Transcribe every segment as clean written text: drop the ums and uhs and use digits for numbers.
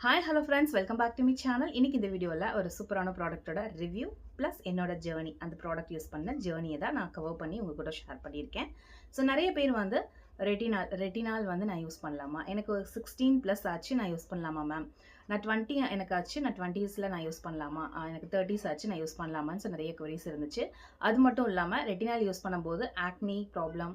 Hi, hello friends, welcome back to my channel. இன்னைக்கு இந்த வீடியோல ஒரு சூப்பரான ப்ராடக்ட்டோட ரிவ்யூ ப்ளஸ் என்னோட ஜர்னி, அந்த ப்ராடக்ட் யூஸ் பண்ண ஜர்னியை தான் நான் கவர் பண்ணி உங்க கூட ஷேர் பண்ணியிருக்கேன். ஸோ நிறைய பேர் வந்து ரெட்டினால் வந்து நான் யூஸ் பண்ணலாமா, எனக்கு 16 ப்ளஸ் ஆச்சு நான் யூஸ் பண்ணலாமா மேம், நான் 20 எனக்கு ஆச்சு நான் 20s நான் யூஸ் பண்ணலாமா, எனக்கு 30s ஆச்சு நான் யூஸ் பண்ணலாமான்னு ஸோ நிறைய queries இருந்துச்சு. அது மட்டும் இல்லாமல் ரெட்டினால் யூஸ் பண்ணும்போது ஆக்னி ப்ராப்ளம்,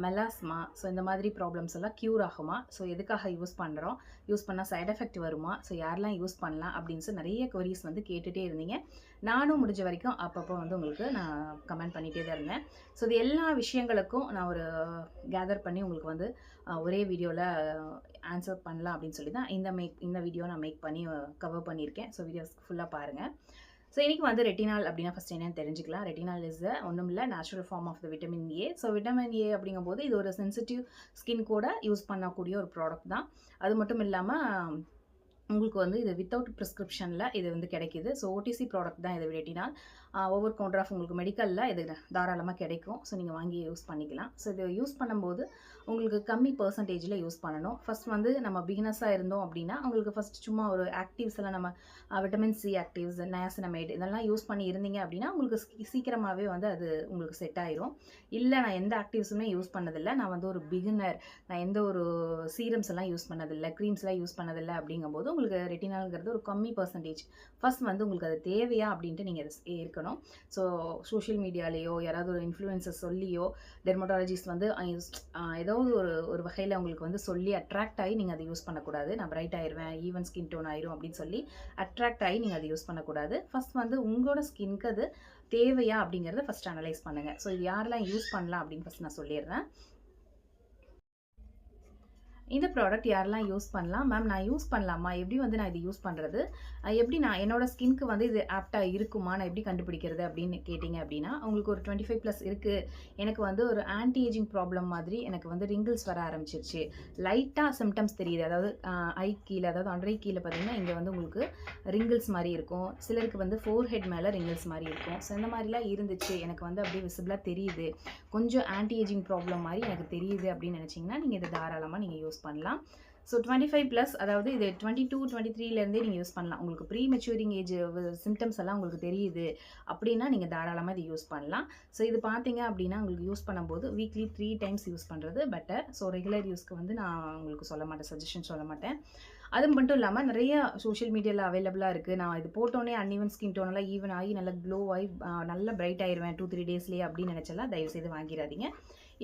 மெலாஸ்மா, ஸோ இந்த மாதிரி ப்ராப்ளம்ஸ் எல்லாம் க்யூர் ஆகுமா, ஸோ எதுக்காக யூஸ் பண்ணுறோம், யூஸ் பண்ணால் சைட் எஃபெக்ட் வருமா, ஸோ யாரெல்லாம் யூஸ் பண்ணலாம் அப்படின்னு நிறைய queries வந்து கேட்டுகிட்டே இருந்தீங்க. நானும் முடிஞ்ச வரைக்கும் அப்பப்போ வந்து உங்களுக்கு நான் கமெண்ட் பண்ணிகிட்டே தான் இருந்தேன். ஸோ இது எல்லா விஷயங்களுக்கும் நான் ஒரு கேதர் பண்ணி உங்களுக்கு வந்து ஒரே வீடியோவில் ஆன்சர் பண்ணலாம் அப்படின்னு சொல்லி தான் இந்த வீடியோ நான் மேக் பண்ணி கவர் பண்ணியிருக்கேன். ஸோ வீடியோஸ் ஃபுல்லாக பாருங்கள். ஸோ இன்றைக்கி வந்து ரெட்டினால் அப்படின்னா ஃபஸ்ட் என்னன்னு தெரிஞ்சுக்கலாம். ரெட்டினால் இஸ் ஒன்றும் இல்லை, natural form of the vitamin A. So vitamin A அப்படிங்கும்போது இது ஒரு சென்சிட்டிவ் ஸ்கின் கூட யூஸ் பண்ணக்கூடிய ஒரு ப்ராடக்ட் தான். அது மட்டும் இல்லாமல் உங்களுக்கு வந்து இது வித்தவுட் ப்ரிஸ்கிரிப்ஷனில் இது வந்து கிடைக்கிது. ஸோ ஓடிசி ப்ராடக்ட் தான் இது ரெட்டினால். ஓவர் கவுண்டர் ஆஃப் உங்களுக்கு மெடிக்கலில் இது தாராளமாக கிடைக்கும். ஸோ நீங்கள் வாங்கி யூஸ் பண்ணிக்கலாம். ஸோ இது யூஸ் பண்ணும்போது உங்களுக்கு கம்மி பர்சன்டேஜில் யூஸ் பண்ணணும். ஃபஸ்ட் வந்து நம்ம பிகினஸாக இருந்தோம் அப்படின்னா உங்களுக்கு ஃபஸ்ட் சும்மா ஒரு ஆக்டிவ்ஸ் எல்லாம் நம்ம விட்டமின் சி ஆக்டிவ்ஸ், நயாசினமைட் இதெல்லாம் யூஸ் பண்ணி இருந்தீங்க அப்படின்னா உங்களுக்கு சீக்கிரமாகவே வந்து அது உங்களுக்கு செட் ஆயிரும். இல்லை நான் எந்த ஆக்டிவ்ஸுமே யூஸ் பண்ணதில்லை, நான் வந்து ஒரு பிகினர், நான் எந்த ஒரு சீரம்ஸ் எல்லாம் யூஸ் பண்ணதில்லை, க்ரீம்ஸ்லாம் யூஸ் பண்ணதில்லை அப்படிங்கும்போது உங்களுக்கு ரெட்டினால்ங்கிறது ஒரு கம்மி பர்சன்டேஜ். ஃபஸ்ட் வந்து உங்களுக்கு அது தேவையா அப்படின்ட்டு நீங்கள் இருக்கணும். ஸோ சோஷியல் மீடியாலேயோ யாராவது ஒரு இன்ஃப்ளூயன்சர் சொல்லியோ, டெர்மட்டாலஜிஸ்ட் வந்து ஏதாவது ஒரு வகையில் உங்களுக்கு வந்து சொல்லி அட்ராக்ட் ஆகி நீங்கள் அதை யூஸ் பண்ணக்கூடாது. நான் பிரைட் ஆயிடுவேன், ஈவன் ஸ்கின் டோன் ஆயிரும் அப்படின்னு சொல்லி அட்ராக்ட் ஆகி நீங்கள் அதை யூஸ் பண்ணக்கூடாது. ஃபஸ்ட் வந்து உங்களோட ஸ்கின்க்கு அது தேவையா அப்படிங்கிறத ஃபஸ்ட் அனலைஸ் பண்ணுங்கள். ஸோ இது யாரெல்லாம் யூஸ் பண்ணலாம் அப்படின்னு ஃபஸ்ட் நான் சொல்லிடுறேன். இந்த ப்ராடக்ட் யாரெல்லாம் யூஸ் பண்ணலாம் மேம், நான் யூஸ் பண்ணலாமா, எப்படி வந்து நான் இது யூஸ் பண்ணுறது, எப்படி நான் என்னோட ஸ்கின்க்கு வந்து இது ஆப்டாக இருக்குமா, நான் எப்படி கண்டுபிடிக்கிறது அப்படின்னு கேட்டிங்க அப்படின்னா, உங்களுக்கு ஒரு 25+ இருக்குது, எனக்கு வந்து ஒரு ஆன்டி ஏஜிங் ப்ராப்ளம் மாதிரி எனக்கு வந்து ரிங்கிள்ஸ் வர ஆரம்பிச்சிருச்சு, லைட்டாக சிம்டம்ஸ் தெரியுது, அதாவது ஐ கீழே, அதாவது அண்டரை கீழே பார்த்தீங்கன்னா இங்கே வந்து உங்களுக்கு ரிங்கிள்ஸ் மாதிரி இருக்கும், சிலருக்கு வந்து ஃபோர்ஹெட் மேலே ரிங்கிள்ஸ் மாதிரி இருக்கும். ஸோ இந்த மாதிரிலாம் இருந்துச்சு, எனக்கு வந்து அப்படியே விசிபிளாக தெரியுது, கொஞ்சம் ஆன்டி ஏஜிங் ப்ராப்ளம் மாதிரி எனக்கு தெரியுது அப்படின்னு நினச்சிங்கன்னா நீங்கள் இதை தாராளமாக நீங்கள் யூஸ் பண்ணலாம். ஸோ 25+, அதாவது இது 22, 23லேருந்தே நீங்கள் யூஸ் பண்ணலாம். உங்களுக்கு ப்ரீ மெச்சூரிங் ஏஜ் சிம்டம்ஸ் எல்லாம் உங்களுக்கு தெரியுது அப்படின்னா நீங்கள் தாராளமாக இதை யூஸ் பண்ணலாம். ஸோ இது பார்த்தீங்க அப்படின்னா உங்களுக்கு யூஸ் பண்ணும்போது வீக்லி 3 டைம்ஸ் யூஸ் பண்ணுறது பெட்டர். ஸோ ரெகுலர் யூஸ்க்கு வந்து நான் உங்களுக்கு சொல்ல மாட்டேன், சஜஷன் சொல்ல மாட்டேன். அது மட்டும் இல்லாமல் நிறைய சோஷியல் மீடியாவில் அவைலபிளாக இருக்குது. நான் இது போட்டோன்னே அன்இவன் ஸ்கின் டோனெல்லாம் ஈவன் ஆகி நல்லா க்ளோ ஆகி நல்லா பிரைட் ஆயிடுவேன் 2-3 டேஸ்லேயே அப்படின்னு நினச்சலாம் தயவுசெய்து வாங்கிடாதீங்க.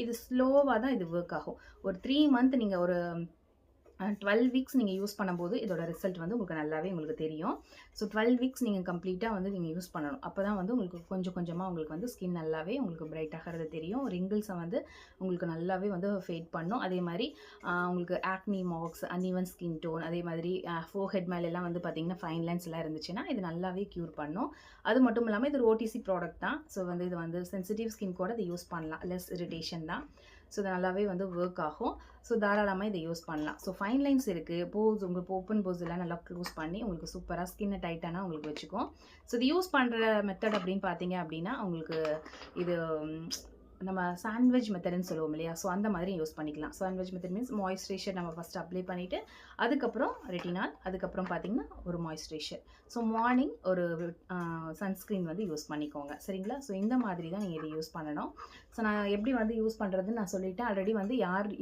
இது ஸ்லோவாக தான் இது ஒர்க் ஆகும். ஒரு 3 மந்த் நீங்கள் ஒரு 12 வீக்ஸ் நீங்கள் யூஸ் பண்ணும்போது இதோட ரிசல்ட் வந்து உங்களுக்கு நல்லாவே உங்களுக்கு தெரியும். ஸோ 12 வீக்ஸ் நீங்கள் கம்ப்ளீட்டாக வந்து நீங்கள் யூஸ் பண்ணணும். அப்போ தான் வந்து உங்களுக்கு கொஞ்சம் கொஞ்சமாக உங்களுக்கு வந்து ஸ்கின் நல்லாவே உங்களுக்கு பிரைட் ஆகிறது தெரியும். ரிங்கிள்ஸை வந்து உங்களுக்கு நல்லாவே வந்து ஃபேட் பண்ணும். அதே மாதிரி உங்களுக்கு acne marks, uneven skin tone, அதே மாதிரி ஃபோர்ஹெட் மேலெல்லாம் வந்து பார்த்திங்கன்னா ஃபைன் லைன்ஸ் எல்லாம் இருந்துச்சுன்னா இது நல்லாவே க்யூர் பண்ணும். அது மட்டும் இல்லாமல் இது ஒரு ஓடிசி ப்ராடக்ட் தான். ஸோ வந்து இது வந்து சென்சிட்டிவ் ஸ்கின் கூட இதை யூஸ் பண்ணலாம், லெஸ் இரிட்டேஷன் தான். ஸோ இது நல்லாவே வந்து ஒர்க் ஆகும். ஸோ தாராளமாக இதை யூஸ் பண்ணலாம். ஸோ ஃபைன் லைன்ஸ் இருக்குது, போஸ் உங்களுக்கு ஓப்பன் போஸ் எல்லாம் நல்லா க்ளோஸ் பண்ணி உங்களுக்கு சூப்பராக ஸ்கின்னை டைட்டானா உங்களுக்கு வச்சுக்கும். ஸோ இது யூஸ் பண்ணுற மெத்தட் அப்படின்னு பார்த்தீங்க அப்படின்னா உங்களுக்கு இது நம்ம சாண்ட்விச் மெத்தட்னு சொல்லுவோம் இல்லையா, ஸோ அந்த மாதிரி யூஸ் பண்ணிக்கலாம். சாண்ட்விச் மெத்தட் மீன்ஸ் மாய்ஸ்சரைசர் நம்ம ஃபஸ்ட்டு அப்ளை பண்ணிவிட்டு அதுக்கப்புறம் ரெட்டினால், அதுக்கப்புறம் பார்த்திங்கன்னா ஒரு மாய்ஸ்சரைசர். ஸோ மார்னிங் ஒரு சன்ஸ்க்ரீன் வந்து யூஸ் பண்ணிக்கோங்க, சரிங்களா. ஸோ இந்த மாதிரி தான் நீங்கள் இதை யூஸ் பண்ணணும். ஸோ நான் எப்படி வந்து யூஸ் பண்ணுறதுன்னு நான் சொல்லிவிட்டேன் ஆல்ரெடி. வந்து யார்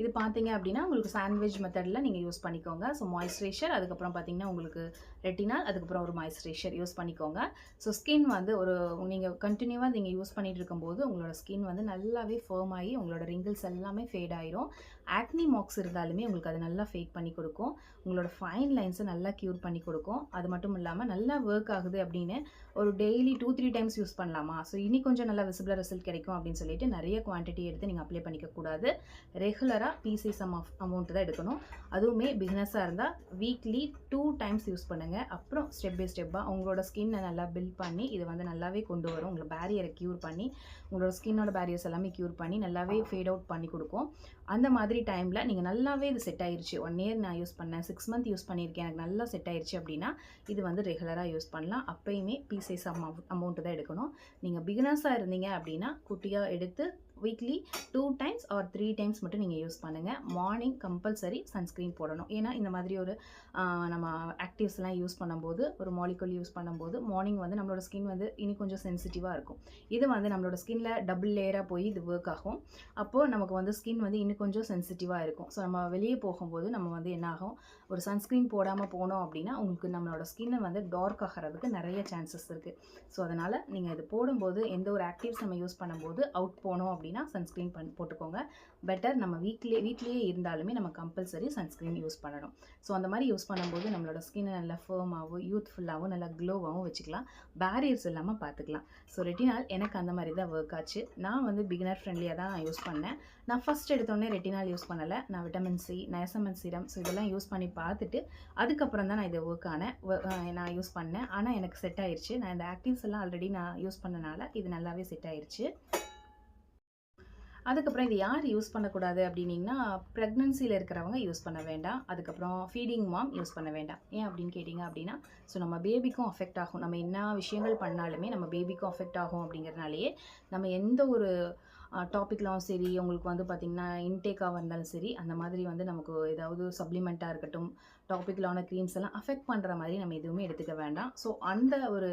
இது பார்த்தீங்க அப்படின்னா உங்களுக்கு சாண்ட்விச் மெத்தடில் நீங்கள் யூஸ் பண்ணிக்கோங்க. ஸோ மாய்ஸ்சரைசர், அதுக்கப்புறம் பார்த்தீங்கன்னா உங்களுக்கு ரெட்டினால், அதுக்கப்புறம் ஒரு மாய்ஸ்சரைசர் யூஸ் பண்ணிக்கோங்க. ஸோ ஸ்கின் வந்து ஒரு நீங்கள் கண்டினியூவாக நீங்கள் யூஸ் பண்ணிகிட்டு இருக்கும்போது உங்களோட ஸ்கின் வந்து நல்லாவே ஃபேர்ம் ஆகி உங்களோட ரிங்கிள்ஸ் எல்லாமே ஃபேட் ஆயிரும். ஆக்னி மார்க்ஸ் இருந்தாலுமே உங்களுக்கு அது நல்லா ஃபேட் பண்ணி கொடுக்கும். உங்களோட ஃபைன் லைன்ஸை நல்லா க்யூர் பண்ணி கொடுக்கும். அது மட்டும் இல்லாமல் நல்லா ஒர்க் ஆகுது அப்படின்னு ஒரு டெய்லி 2-3 டைம்ஸ் யூஸ் பண்ணலாமா, ஸோ இனி கொஞ்சம் நல்லா விசிபிளாக ரிசல்ட் கிடைக்கும் அப்படின்னு சொல்லிட்டு நிறைய குவான்டிட்டி எடுத்து நீங்கள் அப்ளை பண்ணிக்கக்கூடாது. ரெகுலராக பிசி சம் அமௌண்ட் தான் எடுக்கணும். அதுவுமே பிகினஸாக இருந்தால் வீக்லி 2 டைம்ஸ் யூஸ் பண்ணுங்கள். அப்புறம் ஸ்டெப் பை ஸ்டெப்பாக உங்களோட ஸ்கின்னை நல்லா பில்ட் பண்ணி இது வந்து நல்லாவே கொண்டு வரும். உங்களோட பேரியரை க்யூர் பண்ணி உங்களோட ஸ்கின்னோட பேரியர்ஸ் எல்லாமே க்யூர் பண்ணி நல்லாவே ஃபேட் அவுட் பண்ணி கொடுக்கும். அந்த மாதிரி டைமில் நீங்கள் நல்லாவே இது செட் ஆயிடுச்சு, 1 இயர் நான் யூஸ் பண்ணேன், 6 மந்த் யூஸ் பண்ணியிருக்கேன், எனக்கு நல்லா செட் ஆயிடுச்சு அப்படின்னா இது வந்து ரெகுலராக யூஸ் பண்ணலாம். அப்போயுமே பீசஸ் அமௌண்ட் தான் எடுக்கணும். நீங்கள் பிகினர்ஸாக இருந்தீங்க அப்படின்னா குட்டியாக எடுத்து வீக்லி 2 டைம்ஸ் ஆர் 3 டைம்ஸ் மட்டும் நீங்கள் யூஸ் பண்ணுங்கள். மார்னிங் கம்பல்சரி சன்ஸ்க்ரீன் போடணும். ஏன்னா இந்த மாதிரி ஒரு நம்ம ஆக்டிவ்ஸ்லாம் யூஸ் பண்ணும்போது, ஒரு மாலிகுல் யூஸ் பண்ணும்போது மார்னிங் வந்து நம்மளோட ஸ்கின் வந்து இனி கொஞ்சம் சென்சிட்டிவாக இருக்கும். இது வந்து நம்மளோட ஸ்கின்ல டபுள் லேயராக போய் இது ஒர்க் ஆகும். அப்போது நமக்கு வந்து ஸ்கின் வந்து இன்னும் கொஞ்சம் சென்சிட்டிவாக இருக்கும். ஸோ நம்ம வெளியே போகும்போது நம்ம வந்து என்ன ஆகும், ஒரு சன்ஸ்க்ரீன் போடாமல் போனோம் அப்படின்னா உங்களுக்கு நம்மளோட ஸ்கின்னை வந்து டார்க் ஆகிறதுக்கு நிறைய சான்சஸ் இருக்குது. ஸோ அதனால் நீங்கள் இது போடும்போது எந்த ஒரு ஆக்டிவ்ஸ் நம்ம யூஸ் பண்ணும்போது அவுட் போனோம் அப்படின்னா சன்ஸ்க்ரீன் போட்டுக்கோங்க. பெட்டர் நம்ம வீட்லேயே இருந்தாலுமே நம்ம கம்பல்சரி சன்ஸ்க்ரீன் யூஸ் பண்ணணும். ஸோ அந்த மாதிரி யூஸ் பண்ணும்போது நம்மளோட ஸ்கின்னை நல்லா ஃபர்மாகவும் யூத்ஃபுல்லாகவும் நல்லா க்ளோவாகவும் வச்சுக்கலாம். பேரியர்ஸ் இல்லாமல் பார்த்துக்கலாம். ஸோ ரெட்டினால் எனக்கு அந்த மாதிரி தான் ஒர்க் ஆச்சு. நான் வந்து பிகினர் ஃப்ரெண்ட்லியாக தான் நான் யூஸ் பண்ணேன். நான் ஃபஸ்ட் எடுத்தோடனே ரெட்டினால் யூஸ் பண்ணலை. நான் விட்டமின் சி, நயசமன் சீரம், ஸோ இதெல்லாம் யூஸ் பண்ணி பார்த்துட்டு அதுக்கப்புறம் தான் நான் இதை நான் யூஸ் பண்ணேன். ஆனால் எனக்கு செட் ஆயிடுச்சு. நான் இந்த ஆக்டிவ்ஸ் எல்லாம் ஆல்ரெடி நான் யூஸ் பண்ணனால இது நல்லாவே செட் ஆயிடுச்சு. அதுக்கப்புறம் இது யார் யூஸ் பண்ணக்கூடாது அப்படின்னிங்கன்னா, ப்ரெக்னன்சியில் இருக்கிறவங்க யூஸ் பண்ண வேண்டாம். அதுக்கப்புறம் ஃபீடிங் மாம் யூஸ் பண்ண வேண்டாம். ஏன் அப்படின்னு கேட்டிங்க அப்படின்னா, ஸோ நம்ம பேபிக்கும் அஃபெக்ட் ஆகும். நம்ம என்ன விஷயங்கள் பண்ணாலுமே நம்ம பேபிக்கும் அஃபெக்ட் ஆகும் அப்படிங்கிறனாலேயே நம்ம எந்த ஒரு டாப்பிக்லாம் சரி, உங்களுக்கு வந்து பார்த்திங்கன்னா இன்டேக்காக இருந்தாலும் சரி, அந்த மாதிரி வந்து நமக்கு ஏதாவது சப்ளிமெண்ட்டாக இருக்கட்டும், டாப்பிக்கலான க்ரீம்ஸ் எல்லாம் அஃபெக்ட் பண்ணுற மாதிரி நம்ம எதுவுமே எடுத்துக்க வேண்டாம். ஸோ அந்த ஒரு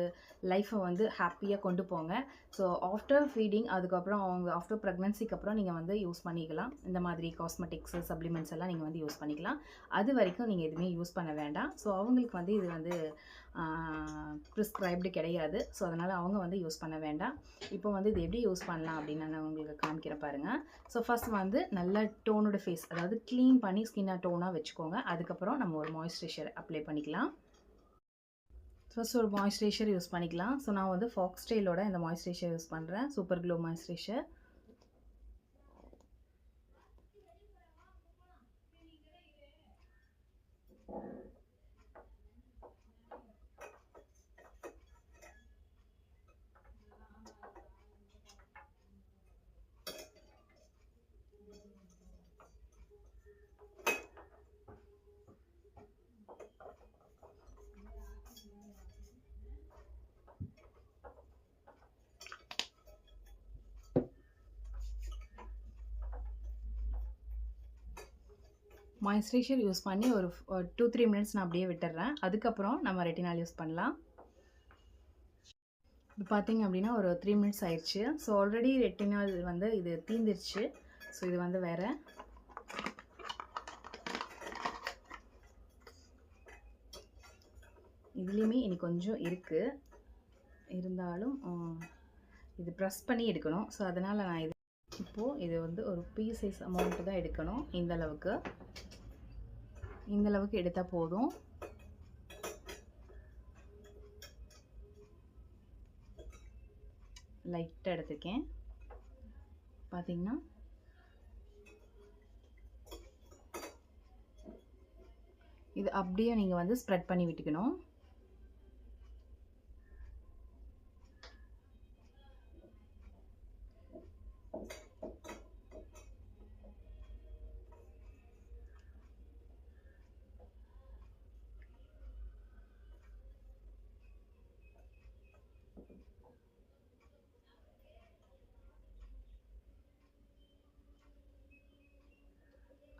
லைஃப்பை வந்து ஹாப்பியாக கொண்டு போங்க. ஸோ ஆஃப்டர் ஃபீடிங் அதுக்கப்புறம் அவங்க ஆஃப்டர் ப்ரெக்னன்சிக்கு அப்புறம் நீங்கள் வந்து யூஸ் பண்ணிக்கலாம். இந்த மாதிரி காஸ்மெட்டிக்ஸு, சப்ளிமெண்ட்ஸ் எல்லாம் நீங்கள் வந்து யூஸ் பண்ணிக்கலாம். அது வரைக்கும் நீங்கள் எதுவுமே யூஸ் பண்ண வேண்டாம். ஸோ அவங்களுக்கு வந்து இது வந்து ப்ரிஸ்கிரைப்டு கிடையாது. ஸோ அதனால் அவங்க வந்து யூஸ் பண்ண வேண்டாம். இப்போ வந்து இது எப்படி யூஸ் பண்ணலாம் அப்படின்னு நான் உங்களுக்கு காமிக்கிறேன் பாருங்கள். ஸோ ஃபஸ்ட் வந்து நல்ல டோனோட ஃபேஸ், அதாவது க்ளீன் பண்ணி ஸ்கின்னை டோனாக வச்சுக்கோங்க. அதுக்கப்புறம் நம்ம ஒரு மாய்ஸ்சரைசர் அப்ளை பண்ணிக்கலாம். ஃபஸ்ட் ஒரு மாய்ஸ்சரைசர் யூஸ் பண்ணிக்கலாம். ஸோ நான் வந்து ஃபாக்ஸ்டைலோட இந்த மாய்ஸ்சரைசர் யூஸ் பண்ணுறேன். Super glow moisturiser. Moisturiser use பண்ணி ஒரு 2-3 மினிட்ஸ் நான் அப்படியே விட்டுறேன். அதுக்கப்புறம் நம்ம ரெட்டினால் யூஸ் பண்ணலாம். இப்போ பார்த்தீங்க அப்படின்னா ஒரு 3 மினிட்ஸ் ஆயிடுச்சு. ஸோ ஆல்ரெடி ரெட்டினால் வந்து இது தீந்துருச்சு. ஸோ இது வந்து வேறு. இதுலேயுமே இனி கொஞ்சம் இருக்குது. இருந்தாலும் இது ப்ரெஸ் பண்ணி எடுக்கணும். ஸோ அதனால் நான் இப்போது இது வந்து ஒரு பீ சைஸ் அமௌண்ட்டு தான் எடுக்கணும். இந்த அளவுக்கு எடுத்தால் போதும். லைட்டாக எடுத்துக்கேன். பார்த்தீங்கன்னா இது அப்படியே நீங்கள் வந்து ஸ்ப்ரெட் பண்ணி விட்டுக்கணும்.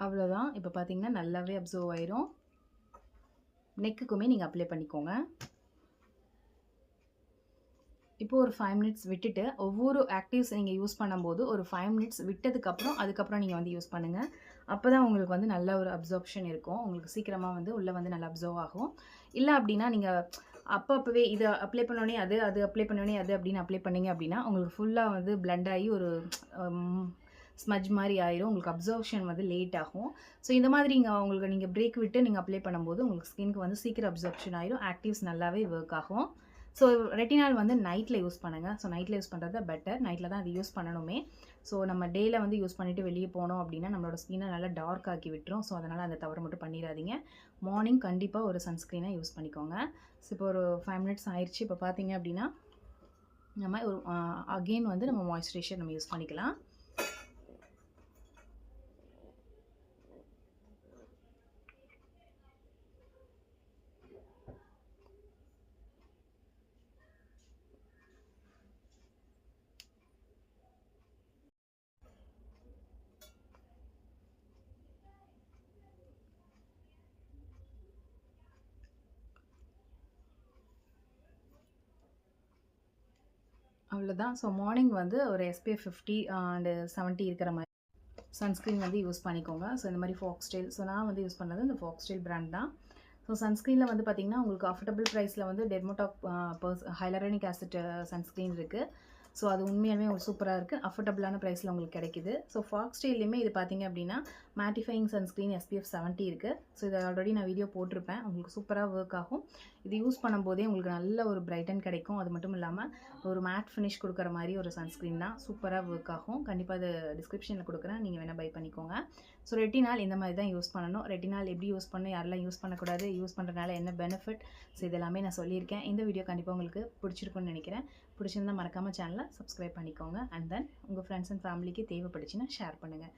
அவ்வளோதான். இப்போ பார்த்தீங்கன்னா நல்லாவே அப்சர்வ் ஆயிரும். நெக்குக்குமே நீங்கள் அப்ளை பண்ணிக்கோங்க. இப்போ ஒரு 5 மினிட்ஸ் விட்டுட்டு ஒவ்வொரு ஆக்டிவ்ஸ் நீங்கள் யூஸ் பண்ணும்போது ஒரு 5 மினிட்ஸ் விட்டதுக்கப்புறம் அதுக்கப்புறம் நீங்கள் வந்து யூஸ் பண்ணுங்கள். அப்போ தான் உங்களுக்கு வந்து நல்ல ஒரு அப்சர்ப்ஷன் இருக்கும். உங்களுக்கு சீக்கிரமாக வந்து உள்ளே வந்து நல்லா அப்சர்வ் ஆகும். இல்லை அப்படின்னா நீங்கள் அப்போவே இதை அப்ளை பண்ணோடனே அது அப்ளை பண்ணோடனே அது அப்படின்னு அப்ளை பண்ணிங்க அப்படின்னா உங்களுக்கு ஃபுல்லாக வந்து பிளண்ட் ஆகி ஒரு ஸ்மஜ் மாதிரி ஆயிரும். உங்களுக்கு அப்சர்ப்ஷன் வந்து லேட் ஆகும். ஸோ இந்த மாதிரி உங்களுக்கு நீங்கள் பிரேக் விட்டு நீங்கள் அப்ளை பண்ணும்போது உங்களுக்கு ஸ்கின்க்கு வந்து சீக்கிரம் அப்சர்ப்ஷன் ஆயிரும். ஆக்டிவ்ஸ் நல்லாவே ஒர்க் ஆகும். ஸோ ரெட்டினால் வந்து நைட்டில் யூஸ் பண்ணுங்கள். ஸோ நைட்டில் யூஸ் பண்ணுறது பெட்டர். நைட்டில் தான் அது யூஸ் பண்ணணுமே. ஸோ நம்ம டேயில் வந்து யூஸ் பண்ணிவிட்டு வெளியே போனோம் அப்படின்னா நம்மளோட ஸ்கின்னை நல்லா டார்க் ஆக்கி விட்டுரும். ஸோ அதனால் அந்த தவறு மட்டும் பண்ணிடாதீங்க. மார்னிங் கண்டிப்பாக ஒரு சன்ஸ்க்ரீனை யூஸ் பண்ணிக்கோங்க. ஸோ இப்போ ஒரு 5 மினிட்ஸ் ஆயிடுச்சு. இப்போ பார்த்தீங்க அப்படின்னா நம்ம ஒரு அகெயின் வந்து நம்ம மாய்ஸ்சரைசர் நம்ம யூஸ் பண்ணிக்கலாம். அவ்வளோதான். ஸோ மார்னிங் வந்து ஒரு SPF 50 அண்ட் 70 இருக்கிற மாரி சன்ஸ்க்ரீன் வந்து யூஸ் பண்ணிக்கோங்க. ஸோ இந்த மாதிரி ஃபாக்ஸ்டைல். ஸோ நான் வந்து யூஸ் பண்ணது இந்த ஃபாக்ஸ்டைல் பிராண்ட் தான். ஸோ சன்ஸ்க்ரீனில் வந்து பார்த்திங்கன்னா உங்களுக்கு அஃபோர்டபுள் ப்ரைஸில் வந்து டெர்மோடாக் ஹைலரனிக் ஆசிட் சன்ஸ்க்ரீன் இருக்குது. ஸோ அது உண்மையாலுமே ஒரு சூப்பராக இருக்குது. அஃபோர்டபுளான ப்ரைஸில் உங்களுக்கு கிடைக்குது. ஸோ ஃபாக்ஸ்டைல்லையுமே இது பார்த்திங்க அப்படின்னா மேட்டிஃபையிங் சன்ஸ்க்ரீன் SPF 70 இருக்குது. ஸோ இதை ஆல்ரெடி நான் வீடியோ போட்டிருப்பேன். உங்களுக்கு சூப்பராக ஒர்க் ஆகும். இது யூஸ் பண்ணும்போதே உங்களுக்கு நல்ல ஒரு பிரைட்டன் கிடைக்கும். அது மட்டும் இல்லாமல் ஒரு மேட் ஃபினிஷ் கொடுக்குற மாதிரி ஒரு சன்ஸ்க்ரீன் தான். சூப்பராக ஒர்க் ஆகும். கண்டிப்பாக அது டிஸ்கிரிப்ஷனில் கொடுக்குறேன். நீங்கள் வேணால் பை பண்ணிக்கோங்க. ஸோ ரெட்டினால் இந்த மாதிரி தான் யூஸ் பண்ணணும். ரெட்டினால் எப்படி யூஸ் பண்ணணும், யாரெல்லாம் யூஸ் பண்ணக்கூடாது, யூஸ் பண்ணுறதுனால என்ன பெனிஃபிட், ஸோ இதெல்லாமே நான் சொல்லியிருக்கேன். இந்த வீடியோ கண்டிப்பாக உங்களுக்கு பிடிச்சிருக்குன்னு நினைக்கிறேன். பிடிச்சிருந்தால் மறக்காமல் சேனலை சப்ஸ்கிரைப் பண்ணிக்கோங்க. அண்ட் தென் உங்கள் ஃப்ரெண்ட்ஸ் அண்ட் ஃபேமிலிக்கு தேவைப்பட்டுச்சுன்னா ஷேர் பண்ணுங்கள்.